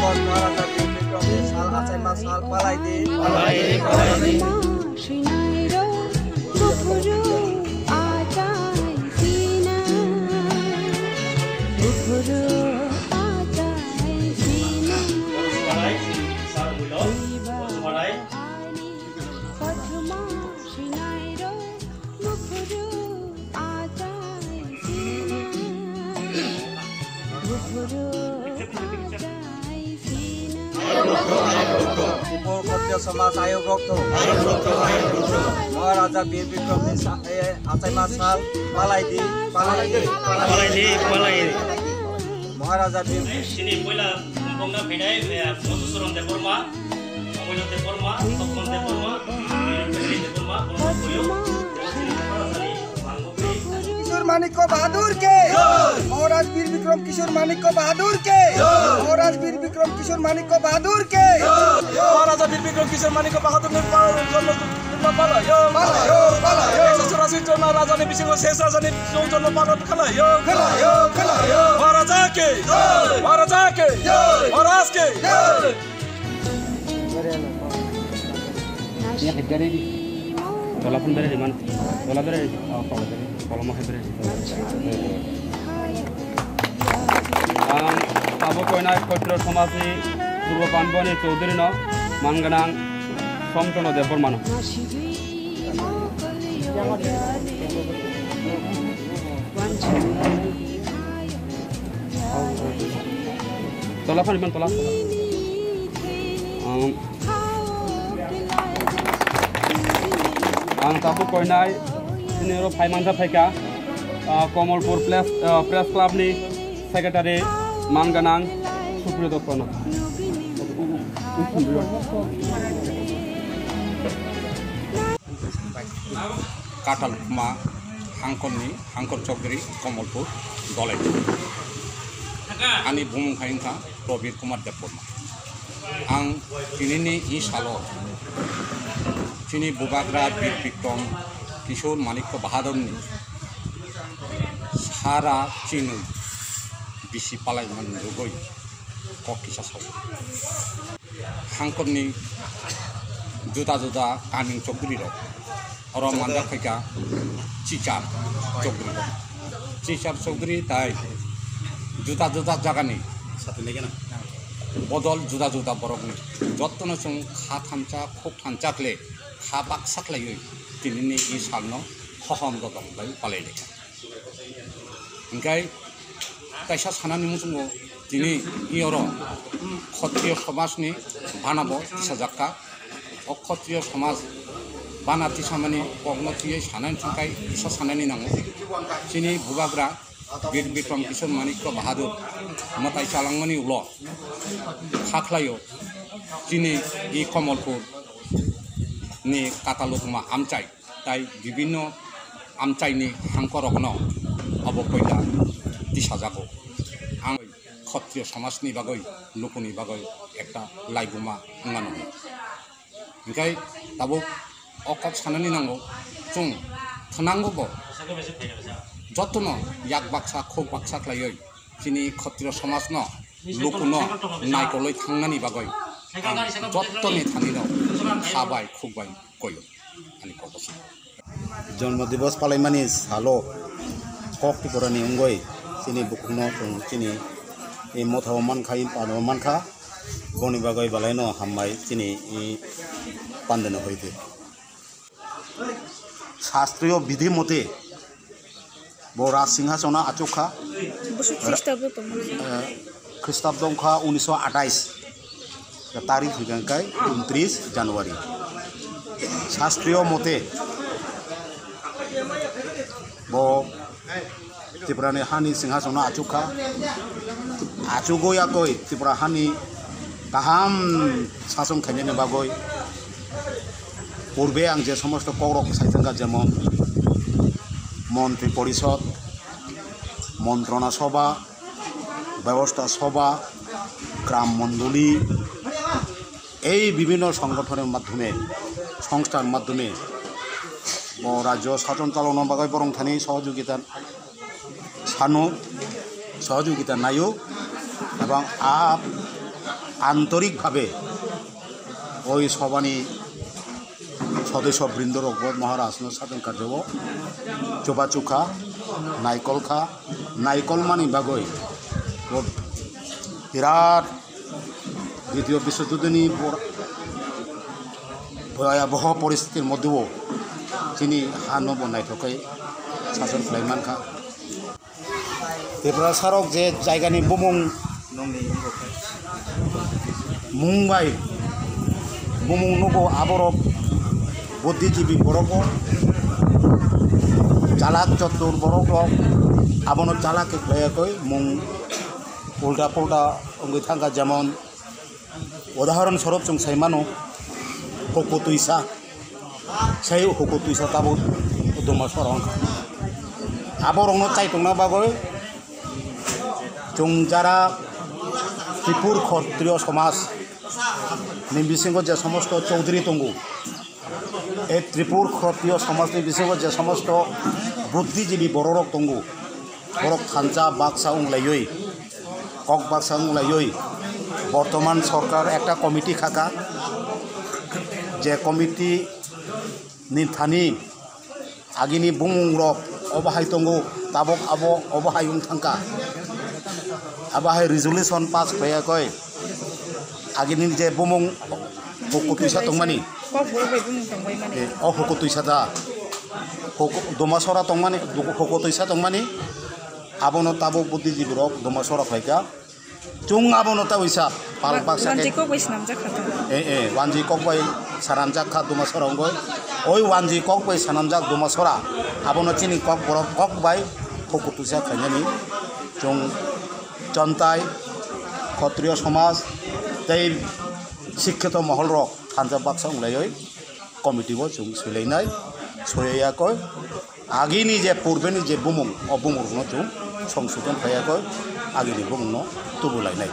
Bos Maharaja Bir Bikram Sal Acai Masal Palaidi Ibu Kotio Sama Sayur Rokto Maharaja Bir Bikram Acai Masal Palaidi Maharaja Bir Sini pula kumpulnya beda Mususuron Deporma, Kamuyo Deporma, Tokon Deporma, Pedri Deporma, Kamuyo. किशोर मानिक को बहादुर के महाराज वीर विक्रम किशोर मानिक को बहादुर के महाराज वीर विक्रम किशोर मानिक को बहादुर के महाराजा वीर विक्रम किशोर मानिक को बहादुर ने राजा ने बिसिङ शेष राजा ने चौजन पालन खलायो महाराजा के महाराज के Bola pun berada di mana? Bola berada di kalau mau berada di Abu Koina Kotro Samasi Purba Panboni Chaudhary no Manganang Somtono Depormano Tola pun iman tola Ang Abu Koina ini ro Paimanta Peka Komalpur Press Club ni Secretary Manganang Supriyo Kono Katalma Hangkor Chaudhary Komalpur Dolai Ani Bumung Khainka Probir Kumar Deporma Ang Tinini Isalo Sini Bubagra Bir Bikram Kishore Manik ko Bahadur ni Sara Chinu Bisi Palai Mandugoi Kokisa Sau Hangkor ni Juta Kaning Chaudhary ro Orang Manda Peka Chichar Chaudhary ro Chichar Chaudhary tai Juta jaga ni satu lagi na Bodol juta borok ni Jottono sung kha thancha khok thancha kle kha bak saklai tinini I salno hohom dodong bai palai lekha Engkai kaisa sanani musungo tini ioro Kshatriyo Samaj ni banabo tisajakka Kshatriyo Samaj banati samani pognoti sanan thangkai isa sanani nango sini bubagra Bir Bikram Kishore Manik ko Bahadur matai salangmani ulo khaklayo sini I Komalpur ni katalukma amchai tai bibinno amchai ni hangkorokno abo koila disajago ang Kshatriyo Samaj ni bagoi lukuni bagoi ekta laiguma ngano engkai tabo okok sanani nango chung thanango bo Jottono yak baksa khok baksa klayoi sini Kshatriyo Samaj no lukuno naikoloi thangnani bagoi jottoni thanino khabai khukbai koyo ani kokosi Janma Divas Palaimani Halo Kok Tikorani Ungoi sini bukno sini I Mothawaman Khain Panoman Kha Boni Bagoi Balaino Hammai sini I Pandana Hoide Shastriyo Bidhi Mote Bora Singhasana Achokha Christabdo 1928 तारीख हिगंकाय 29 जनवरी शास्त्रीय मते बो त्रिपुरानि हानि सिंहासन आचुखा आचुगोयागय त्रिपुरा हानि गाहाम शासन खायनायनि बागै पूर्वे आं जे समस्त कौरक साइथंगा जेमन मंत्री परिषद मंत्रणा सभा व्यवस्था सभा ग्राम मंडली এই বিভিন্ন সংগঠনের মাধ্যমে সংস্থার মাধ্যমে রাজ্য শাসন চালানোর বাগै বরংথানি সহযোগিতা নাইও এবং আন্তরিকভাবে ওই সবানি সদস্যবৃন্দ রগত মহারাজনো সাধন কার্যব চোবা চুখা নাইকল মানি বাগৈ বিরাট দ্বিতীয় বিশ্বযুদ্ধনি ভয়াবহ পরিস্থিতির মধ্যেও তিনি হানো বনাयथ'खै শাসন खालायमानखा बेफोर सारक जे जायगानि बुमुं मुंबाइ बुमुं नगो आबरक बुद्धिजीवी बरक चालाक चतुर बरक आबनो चालाक खालायाखै मुं उल्टा पुल्टा अंगै थांगा जेमन उदाहरण स्वरूप जों सायमानो हको तुइसा সেই हको तुइसा ताबो दमा सरं आबरंनो चाइतंना बागै जों যারা त्रिपुर क्षत्रिय समाज नि बिसिङाव जे समस्त चौधरी दङ এই त्रिपुर क्षत्रिय समाजनि बिसिङाव जे समस्त बुद्धिजीवी बर' रक दङ बरक थानजा बाक्सा उंलायै কক बाक्सा उंलायै बर्तमान सरकार একটা कमिटी खाका যে कमिटी नि थानि आगिनि बुमुं रक अबाहाय दङ ताबक आबो अबाहाय उंथांका आबाहाय रिजल्यूशन पास खालायाखै आगिनि जे बुमुं हको तुइसा दंमानि हको तुइसा दा दमासरा दंमानि हको तुइसा दंमानि आबनो ताबो बुद्धिजीवी रक दमासरा फायका जों आबनो ताबैसा पाल बाक्सा वानजि कक बाय सानामजाखा दमासरा गय ओइ वानजि कक बाय सानामजाक दमासरा आबनो चिनि कक बरक कक बाय हको तुइसा खायनानि जों जनताय क्षत्रिय समाज जाय शिक्षित महल रक थानजा बाक्सा उंलायै कमिटिबो जों सोलायनाय सहायाखै आगिनि जे पूर्वेनि जे बुमुं अ बुमुंनो जों संशोधन खायाखै आगिनि बुमुंनो तुबुलायनाय